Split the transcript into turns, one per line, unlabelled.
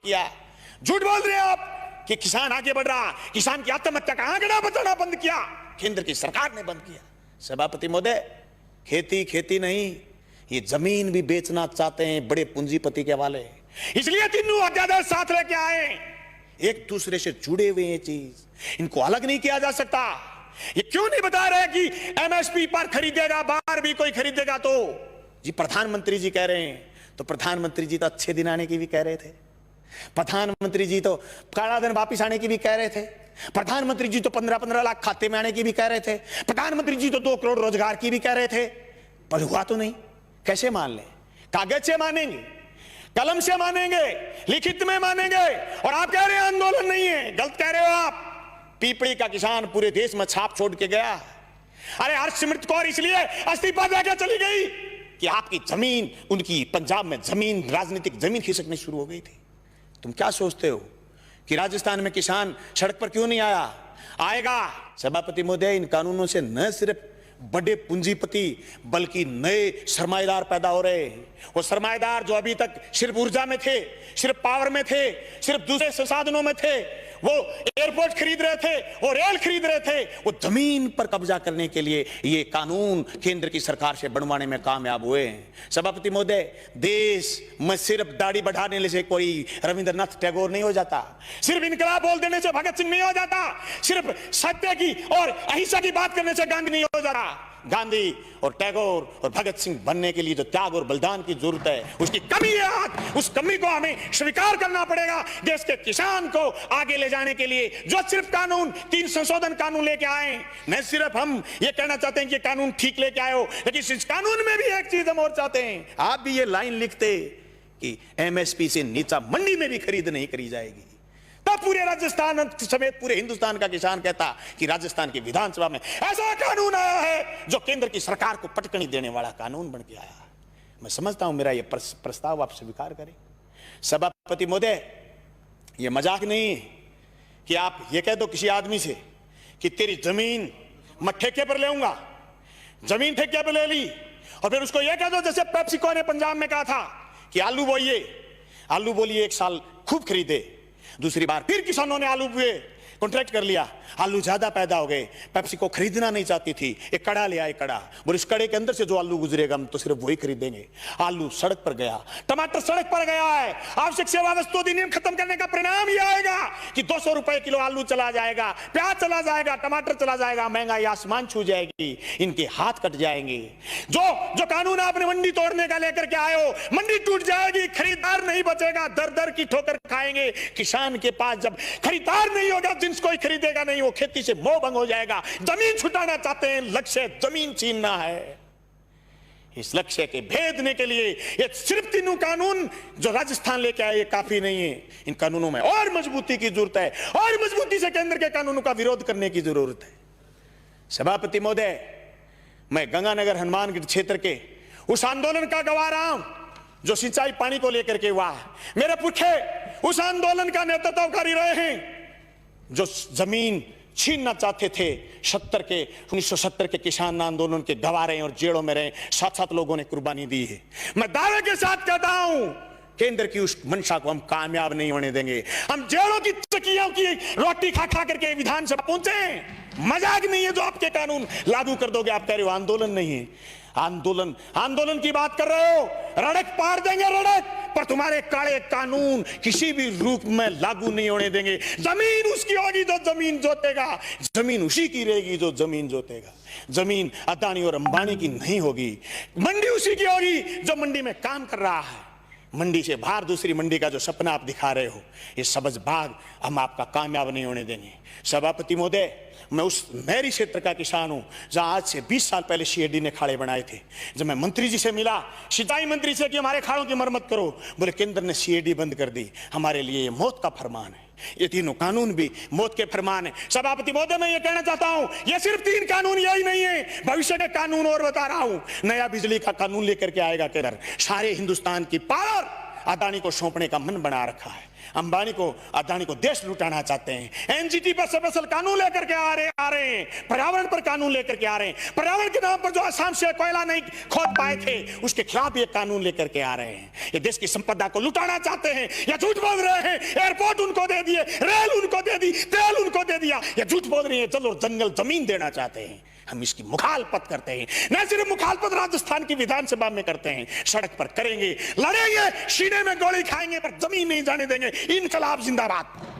किया। झूठ बोल रहे हैं आप कि किसान आगे बढ़ रहा, किसान की आत्महत्या का आंकड़ा बताना बंद किया, केंद्र की सरकार ने बंद किया। सभापति महोदय, खेती खेती नहीं, ये जमीन भी बेचना चाहते हैं बड़े पूंजीपति के हवाले, इसलिए तीनों अध्यादेश साथ लेके आए। एक दूसरे से जुड़े हुए ये चीज, इनको अलग नहीं किया जा सकता। ये क्यों नहीं बता रहे कि एमएसपी पर खरीदेगा, बाहर भी कोई खरीदेगा तो जी प्रधानमंत्री जी कह रहे हैं, तो प्रधानमंत्री जी तो अच्छे दिन आने की भी कह रहे थे, प्रधानमंत्री जी तो काला धन वापिस आने की भी कह रहे थे, प्रधानमंत्री जी तो 15-15 लाख खाते में आने की भी कह रहे थे, प्रधानमंत्री जी तो 2 करोड़ रोजगार की भी कह रहे थे, पर हुआ तो नहीं। कैसे मान लें? कागज से मानेंगे, कलम से मानेंगे, लिखित में मानेंगे, और आप कह रहे हैं आंदोलन नहीं है। गलत कह रहे हो आप। पीपड़ी का किसान पूरे देश में छाप छोड़ के गया। अरे हरसिमरत कौर इसलिए इस्तीफा देकर चली गई कि आपकी जमीन, उनकी पंजाब में जमीन, राजनीतिक जमीन खिसकनी शुरू हो गई थी। तुम क्या सोचते हो कि राजस्थान में किसान सड़क पर क्यों नहीं आया? आएगा। सभापति महोदय, इन कानूनों से न सिर्फ बड़े पूंजीपति बल्कि नए सरमाएदार पैदा हो रहे हैं। वो सरमाएदार जो अभी तक सिर्फ ऊर्जा में थे, सिर्फ पावर में थे, सिर्फ दूसरे संसाधनों में थे, वो एयरपोर्ट खरीद रहे थे, वो रेल खरीद रहे थे, वो जमीन पर कब्जा करने के लिए ये कानून केंद्र की सरकार से बनवाने में कामयाब हुए हैं। सभापति महोदय, देश में सिर्फ दाढ़ी बढ़ाने से कोई रविंद्रनाथ टैगोर नहीं हो जाता, सिर्फ इनकलाब बोल देने से भगत सिंह नहीं हो जाता, सिर्फ सत्य की और अहिंसा की बात करने से गांधी नहीं हो जाता। गांधी और टैगोर और भगत सिंह बनने के लिए जो त्याग और बलिदान की जरूरत है, उसकी कमी है आज। उस कमी को हमें स्वीकार करना पड़ेगा। देश के किसान को आगे ले जाने के लिए जो सिर्फ कानून, 3 संशोधन कानून लेके आए, न सिर्फ हम ये कहना चाहते हैं कि कानून ठीक लेके आए हो, लेकिन इस कानून में भी एक चीज हम और चाहते हैं। आप भी ये लाइन लिखते कि एमएसपी से नीचा मंडी में भी खरीद नहीं करी जाएगी, तब पूरे राजस्थान समेत पूरे हिंदुस्तान का किसान कहता कि राजस्थान की विधानसभा में ऐसा कानून आया है जो केंद्र की सरकार को पटकनी देने वाला कानून बन के आया। मैं समझता हूं मेरा यह प्रस्ताव आप स्वीकार करें। सभापति महोदय, यह मजाक नहीं कि आप ये कह दो किसी आदमी से कि तेरी जमीन मैं ठेके पर ले लूंगा, जमीन ठेके पर ले ली, और फिर उसको यह कह दो जैसे पेप्सिको ने पंजाब में कहा था कि आलू बोलिए 1 साल खूब खरीदे, दूसरी बार फिर किसानों ने आलू बुए, कॉन्ट्रैक्ट कर लिया, आलू ज्यादा पैदा हो गए, पेप्सिको खरीदना नहीं चाहती थी, एक कड़ा ले आए, कड़ा बोले इस कड़े के अंदर से जो आलू गुजरेगा हम तो सिर्फ वही खरीदेंगे। आलू सड़क पर गया, टमाटर सड़क पर गया है। आवश्यक सेवा वस्तु अधिनियम खत्म करने का परिणाम यह आएगा कि 200 रुपए किलो आलू चला जाएगा, प्याज चला जाएगा, टमाटर चला जाएगा, महंगाई आसमान छू जाएगी, इनके हाथ कट जाएंगे। जो कानून आपने मंडी तोड़ने का लेकर के आए हो, मंडी टूट जाएगी, खरीदार नहीं बचेगा, दर दर की ठोकर खाएंगे। किसान के पास जब खरीदार नहीं होगा, जिन्स कोई खरीदेगा नहीं, वो खेती से मोह भंग हो जाएगा। जमीन छुटाना चाहते हैं, लक्ष्य जमीन छीनना है। इस लक्ष्य के भेदने के लिए ये सिर्फ 3 कानून जो राजस्थान लेके आए ये काफी नहीं है। इन कानूनों में और मजबूती की जरूरत है, और मजबूती से केंद्र के कानूनों का विरोध करने की जरूरत है। सभापति महोदय, मैं गंगानगर हनुमानगढ़ क्षेत्र के उस आंदोलन का गवाह रहा हूं जो सिंचाई पानी को लेकर के हुआ। मेरे पुरखे उस आंदोलन का नेतृत्व कर रहे हैं जो जमीन छीनना चाहते थे। 1970 के किसान आंदोलन के गवाह रहे और जेलों में रहे, 7-7 लोगों ने कुर्बानी दी है। मैं दावे के साथ कहता हूं, केंद्र की उस मंशा को हम कामयाब नहीं होने देंगे। हम जेलों की चकियों की रोटी खा खा करके विधानसभा पहुंचे। मजाक नहीं है जो आपके कानून लागू कर दोगे। आप कह रहे हो आंदोलन नहीं है, आंदोलन की बात कर रहे हो, रड़क पार देंगे रड़क, पर तुम्हारे काले कानून किसी भी रूप में लागू नहीं होने देंगे। जमीन उसकी होगी जो जमीन जोतेगा, जमीन उसी की रहेगी जो जमीन जोतेगा। जमीन अदानी और अंबानी की नहीं होगी, मंडी उसी की होगी जो मंडी में काम कर रहा है। मंडी से बाहर दूसरी मंडी का जो सपना आप दिखा रहे हो, ये सबज बाग हम आपका कामयाब नहीं होने देंगे। सभापति महोदय, मैं उस नहरी क्षेत्र का किसान हूं जहां आज से 20 साल पहले सीएडी ने खाड़े बनाए थे। जब मैं मंत्री जी से मिला, सिंचाई मंत्री से कि हमारे खाड़ों की मरम्मत करो, बोले केंद्र ने सीएडी बंद कर दी, हमारे लिए ये मौत का फरमान है। ये 3 कानून भी मौत के फरमान है। सभापति महोदय, मैं ये कहना चाहता हूं, ये सिर्फ 3 कानून यही नहीं है, भविष्य के कानून और बता रहा हूं। नया बिजली का कानून लेकर के आएगा केंद्र, सारे हिंदुस्तान की पावर अदानी को सौंपने का मन बना रखा है। अंबानी को, अदानी को देश लुटाना चाहते हैं। एनजीटी पर स्पेशल कानून लेकर के आ रहे हैं, पर्यावरण पर कानून लेकर के आ रहे हैं। पर्यावरण के नाम पर जो असम से कोयला नहीं खोद पाए थे उसके खिलाफ ये कानून लेकर के आ रहे हैं। ये देश की संपदा को लुटाना चाहते हैं, ये झूठ बोल रहे हैं। एयरपोर्ट उनको दे दिए, रेल उनको दे दी, तेल उनको दे दिया, ये झूठ बोल रहे हैं। चलो जंगल जमीन देना चाहते हैं। हम इसकी मुखालफत करते हैं। न सिर्फ मुखालफत राजस्थान की विधानसभा में करते हैं, सड़क पर करेंगे, लड़ेंगे, सीने में गोली खाएंगे, पर जमीन नहीं जाने देंगे। इनकलाब जिंदाबाद।